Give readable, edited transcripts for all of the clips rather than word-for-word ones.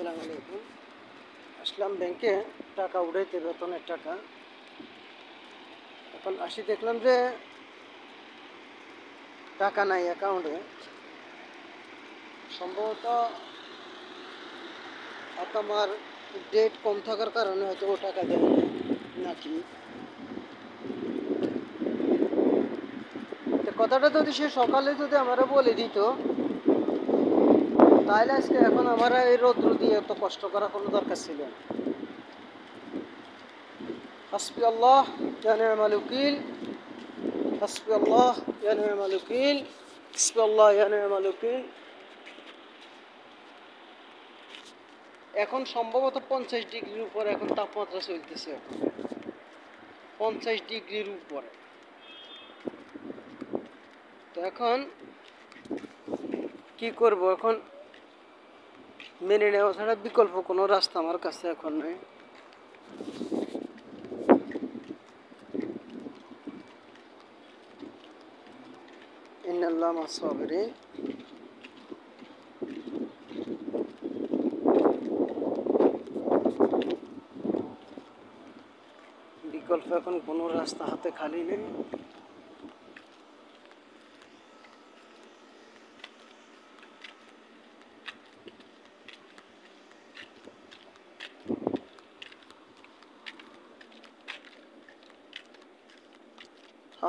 আসসালামু আলাইকুম। আসলাম ব্যাংকে টাকা উঠাইতে, বেতনের টাকা। এখন আসি, দেখলাম যে টাকা নাই অ্যাকাউন্টে। সম্ভবত আমার ডেট কম থাকার কারণে হয়তো ও টাকা দেয় নাকি। তো কথাটা যদি সে সকালে যদি আমারও বলে দিত, তাহলে আজকে এখন আমার এই রৌদ্র দিয়ে এত কষ্ট করা কোনো দরকার ছিল না। হাসবি আল্লাহ ইয়া নি'মাল ওয়াকিল, হাসবি আল্লাহ ইয়া নি'মাল ওয়াকিল, হাসবি আল্লাহ ইয়া নি'মাল ওয়াকিল। এখন সম্ভবত 50 ডিগ্রির উপরে এখন তাপমাত্রা চলতেছে, এখন 50 ডিগ্রির উপরে। তো এখন কি করব? এখন মেনে নেওয়া ছাড়া বিকল্প কোনো রাস্তা আমার কাছে এখন নেই। ইন্নাল্লাহ মা'আস সাবিরিন। বিকল্প এখন কোনো রাস্তা হাতে খালি নেই।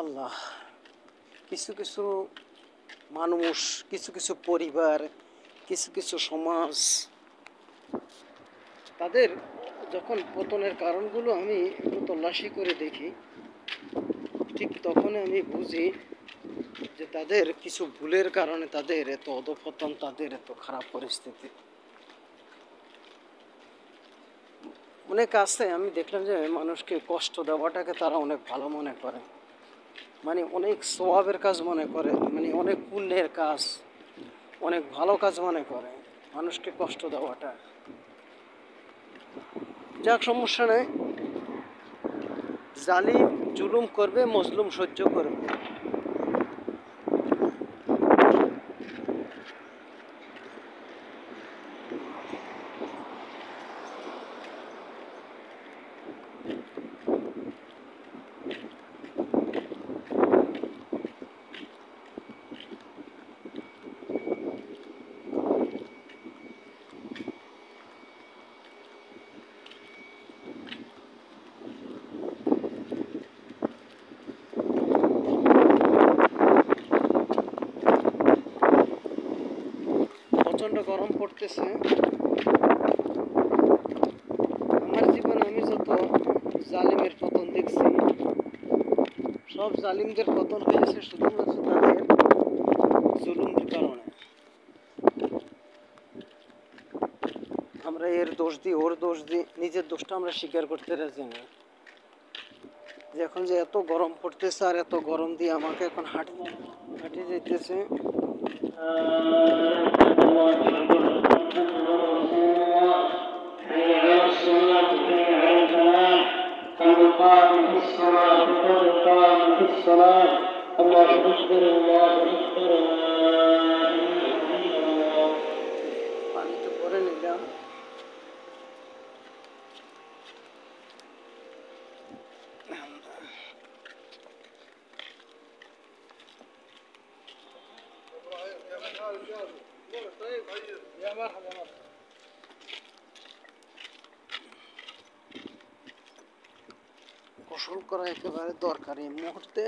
আল্লাহ, কিছু কিছু মানুষ, কিছু কিছু পরিবার, কিছু কিছু সমাজ, তাদের যখন পতনের কারণগুলো আমি একটু তল্লাশি করে দেখি, ঠিক তখন আমি বুঝি যে তাদের কিছু ভুলের কারণে তাদের এত অধঃপতন, তাদের এত খারাপ পরিস্থিতি। অনেক আছে, আমি দেখলাম যে মানুষকে কষ্ট দেওয়াটাকে তারা অনেক ভালো মনে করে, মানে অনেক সওয়াবের কাজ মনে করে, মানে অনেক পুণ্যের কাজ, অনেক ভালো কাজ মনে করে মানুষকে কষ্ট দেওয়াটা। যাক, সমস্যা নেই। জালিম জুলুম করবে, মজলুম সহ্য করবে। প্রচণ্ড গরম পড়তেছে। আমার জীবনে আমি যত জালিমের পতন দেখছি, সব জালিমদের পতন হয়েছে শুধুমাত্র তাদের জুলুমের কারণে। আমরা এর দোষ দিই, ওর দোষ দিই, নিজের দোষটা আমরা স্বীকার করতে রাজি না। যে এখন যে এত গরম পড়তেছে, আর এত গরম দিয়ে আমাকে এখন হাঁটে যেতেছে। পানি তো করে নিলাম। গোসল করা একেবারে দরকারি এই মুহূর্তে।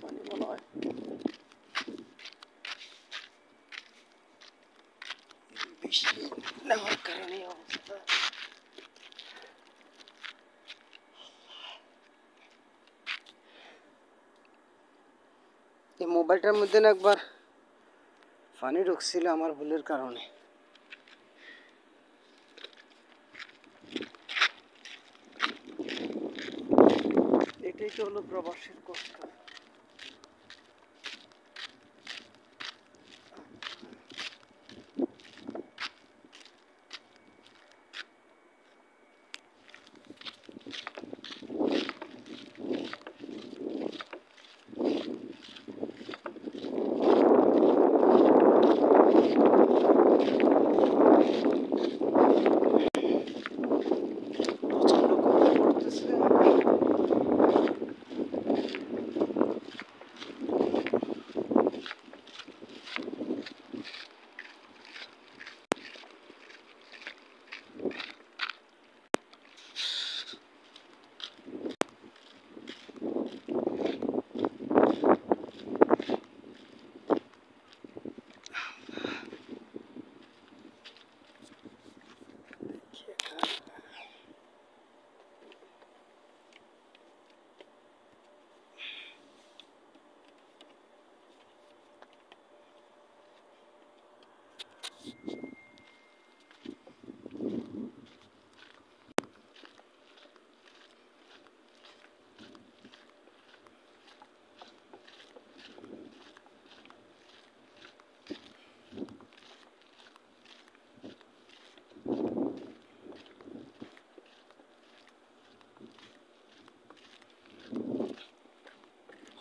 পানি মনে হয় বেশি নেওয়ার কারণে অবস্থা। এই মোবাইলটার মধ্যে না একবার পানি ঢুকছিল আমার ভুলের কারণে। এটাই তো হলো প্রবাসের কষ্ট। প্রচন্ড গরম পড়তেছে।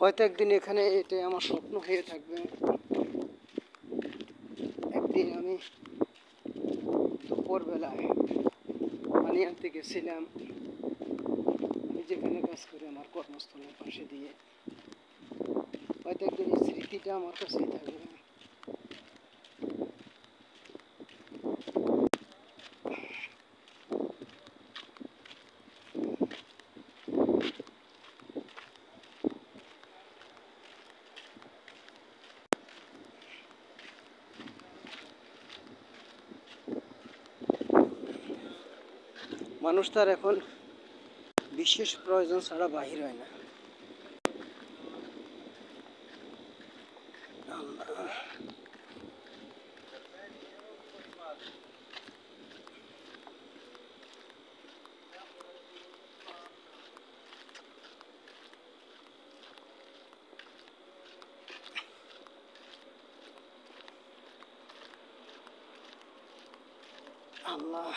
হয়তো একদিন এখানে এটাই আমার স্বপ্ন হয়ে থাকবে। একদিন আমি দুপুরবেলায় পানি আনতে গেছিলাম, আমি যেখানে কাজ করি আমার কর্মস্থলের পাশে দিয়ে। হয়তো একদিন এই স্মৃতিটা আমার কাছেই থাকবে। মানুষ তার এখন বিশেষ প্রয়োজন ছাড়া বাহির হয় না। আল্লাহ,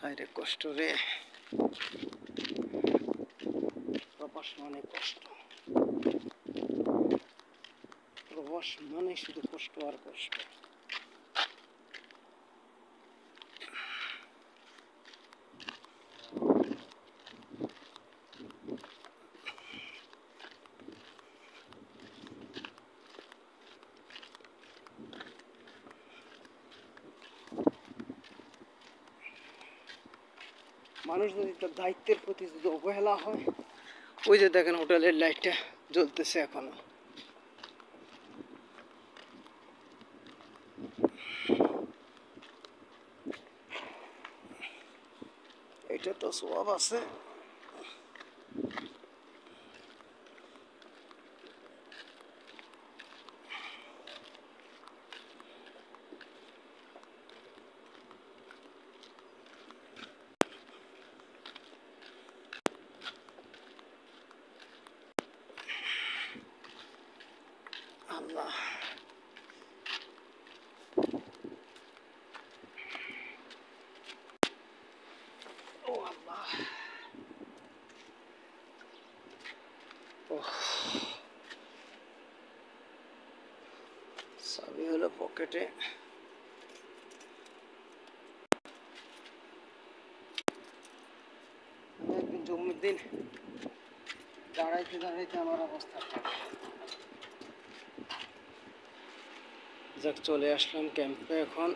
হায়রে কষ্ট রে। প্রবাস মানে কষ্ট, প্রবাস মানে শুধু কষ্ট আর কষ্ট। মানুষ যদি তার দায়িত্বের প্রতি যদি অবহেলা হয়, ওই যে দেখেন হোটেলের লাইটটা জ্বলতেছে এখনো। এটা তো সওয়াব আছে। আল্লাহ, ও আল্লাহ, চাবি হলো পকেটে। একদিন জম্মুর দিন দাঁড়াইতে দাঁড়াইতে আমার অবস্থা খারাপ। যাক, চলে আসলাম ক্যাম্পে এখন।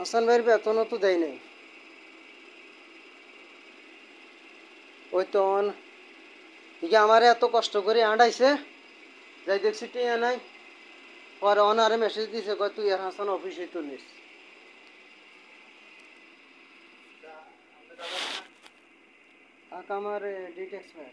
হাসান ভাইয়ের বেতনও তো দেয় নাই। ওই তো ইকে আমারে এত কষ্ট করে আঁটাইছে, যাই দেখছি টিয়া নাই। পরে অনারে মেসেজ দিছে, কয় তুই আর হাসান অফিসে তুলিস। কাকা আমার ডিটেক্স ভাই।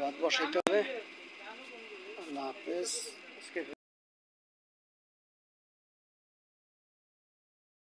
ভাত বসাইতে হবে। আল্লাহ হাফেজ।